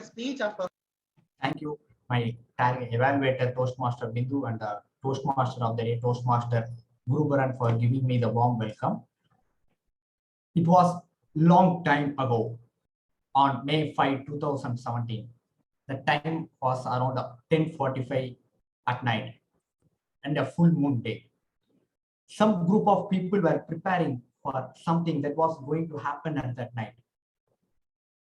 speech after. Thank you, my evaluator Toastmaster Bindu and the Toastmaster of the day, Toastmaster Gurubaran, for giving me the warm welcome. It was long time ago on May 5, 2017. The time was around 10:45 at night and a full moon day. Some group of people were preparing for something that was going to happen at that night.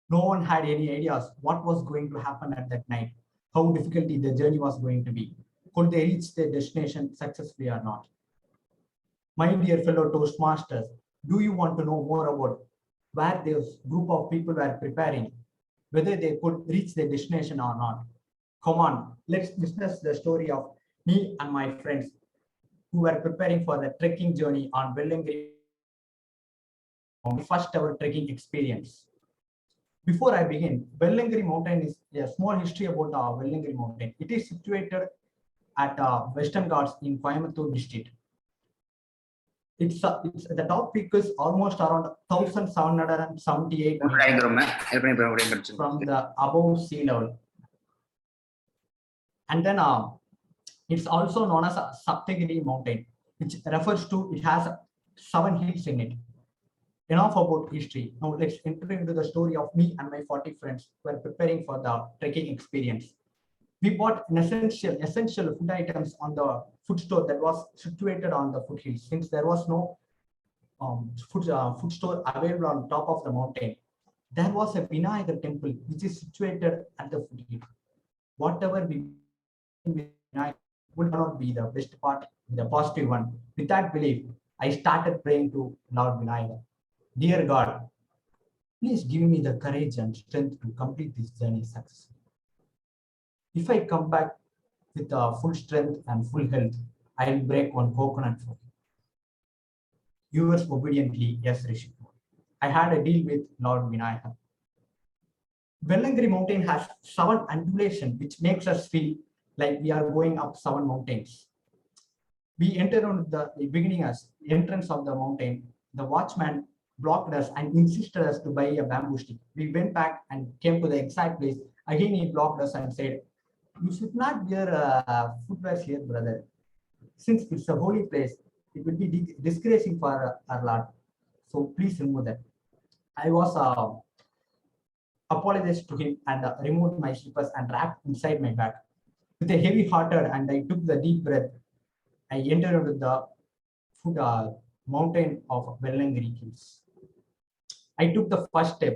No one had any ideas what was going to happen at that night, how difficult the journey was going to be. Could they reach their destination successfully or not? My dear fellow Toastmasters, do you want to know more about where this group of people were preparing, whether they could reach their destination or not? Come on, let's discuss the story of me and my friends who were preparing for the trekking journey on Vellangiri, first ever trekking experience. Before I begin, Vellangiri mountain is a small history about Vellangiri mountain. It is situated at Western Ghats in Coimbatore district. It's the top peak is almost around 1,778 meters from the above sea level. And then it's also known as a Saptagiri mountain, which refers to it has 7 hills in it. Enough about history. Now let's enter into the story of me and my 40 friends who are preparing for the trekking experience. We bought an essential food items on the food store that was situated on the foothills. Since there was no food store available on top of the mountain, there was a Vinayagar temple which is situated at the foothill. Whatever we would not be the best part, the positive one. With that belief, I started praying to Lord Vinayagar. Dear God, please give me the courage and strength to complete this journey successfully. If I come back with full strength and full health, I will break one coconut for you. Yours obediently, yes, Rishi. I had a deal with Lord Vinayagar. Vellangiri mountain has 7 undulations, which makes us feel like we are going up 7 mountains. We entered on the beginning as entrance of the mountain. The watchman blocked us and insisted us to buy a bamboo stick. We went back and came to the exact place. Again, he blocked us and said, "You should not wear footwear here, brother. Since it's a holy place, it will be disgracing for our Lord. So please remove that." I was apologized to him and removed my slippers and wrapped inside my bag. With a heavy hearted and I took the deep breath, I entered into the foot mountain of Vellangiri Hills. I took the first step.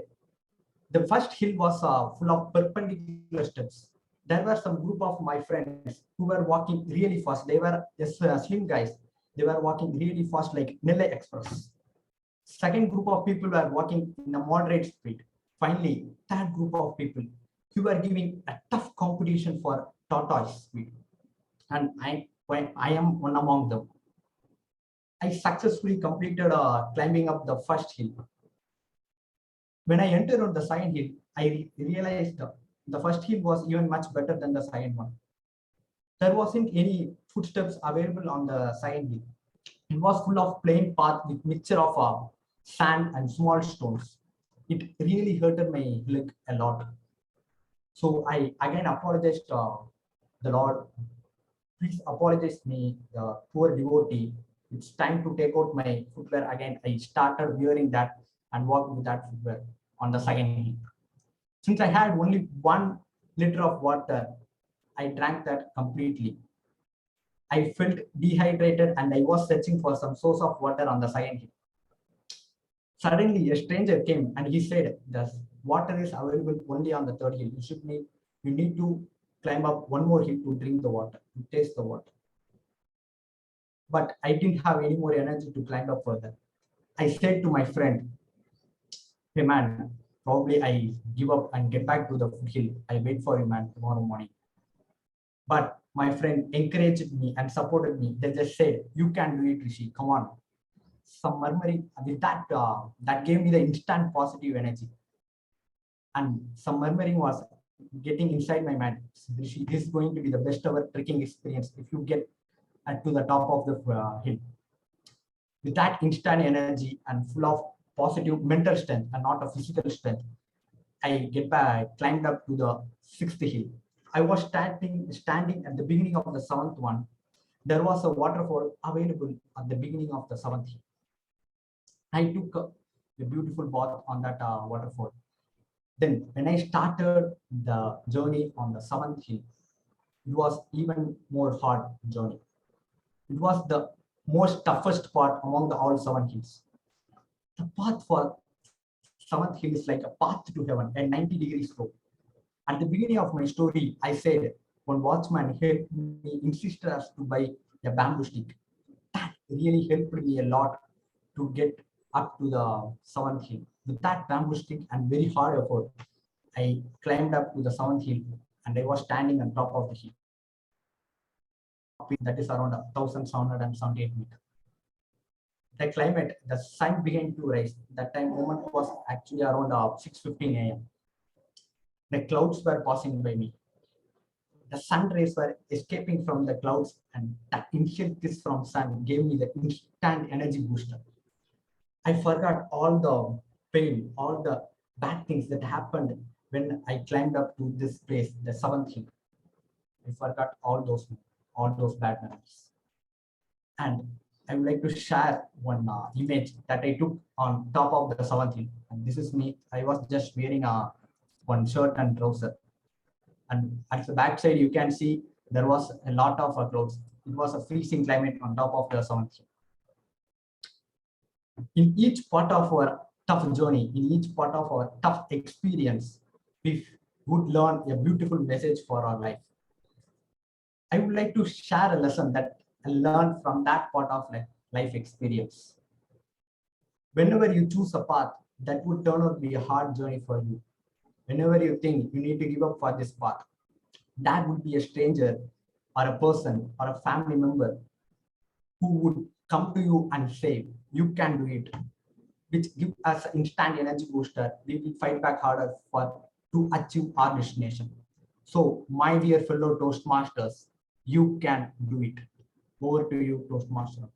The first hill was full of perpendicular steps. There were some group of my friends who were walking really fast. They were just slim guys. They were walking really fast like Nelle Express. Second group of people were walking in a moderate speed. Finally, third group of people who were giving a tough competition for tortoise speed. And I am one among them. I successfully completed climbing up the first hill. When I entered on the second hill, I realized the first hill was even much better than the second one. There wasn't any footsteps available on the second hill. It was full of plain path with mixture of sand and small stones. It really hurted my leg a lot. So I again apologized to the Lord. Please apologize me, the poor devotee. It's time to take out my footwear again. I started wearing that and walked with that footwear on the second hill. Since I had only 1 liter of water, I drank that completely. I felt dehydrated and I was searching for some source of water on the second hill. Suddenly, a stranger came and he said, "The water is available only on the third hill. You need to climb up 1 more hill to drink the water, to taste the water." But I didn't have any more energy to climb up further. I said to my friend, "Hey man, probably I give up and get back to the hill. I wait for you, man, tomorrow morning." But my friend encouraged me and supported me. They just said, "You can do it, Rishi. Come on." Some murmuring with that gave me the instant positive energy. And some murmuring was getting inside my mind. "Rishi, this is going to be the best ever trekking experience if you get to the top of the hill." With that instant energy and full of positive mental strength and not a physical strength, I get back, climbed up to the sixth hill. I was standing at the beginning of the seventh one. There was a waterfall available at the beginning of the seventh hill. I took a beautiful bath on that waterfall. Then, when I started the journey on the seventh hill, it was even more hard journey. It was the most toughest part among the all seven hills. The path for seventh hill is like a path to heaven at 90 degrees slope. At the beginning of my story, I said one watchman helped me, insisted us to buy a bamboo stick. That really helped me a lot to get up to the seventh hill. With that bamboo stick and very hard effort, I climbed up to the seventh hill and I was standing on top of the hill. That is around 1,778 meters. The climate, the sun began to rise. That time moment was actually around 6:15 a.m. The clouds were passing by me. The sun rays were escaping from the clouds, and that initial kiss from sun gave me the instant energy booster. I forgot all the pain, all the bad things that happened when I climbed up to this place, the seventh hill. I forgot all those bad memories. And I would like to share one image that I took on top of the seventh hill. And this is me. I was just wearing one shirt and trouser. And at the back side, you can see there was a lot of clouds. It was a freezing climate on top of the seventh hill. In each part of our tough journey, in each part of our tough experience, we would learn a beautiful message for our life. I would like to share a lesson that I learned from that part of life experience. Whenever you choose a path that would turn out to be a hard journey for you, whenever you think you need to give up for this path, that would be a stranger or a person or a family member who would come to you and say, you can do it, which give us instant energy booster. We will fight back harder to achieve our destination. So, my dear fellow Toastmasters, you can do it. Over to you, Toastmaster.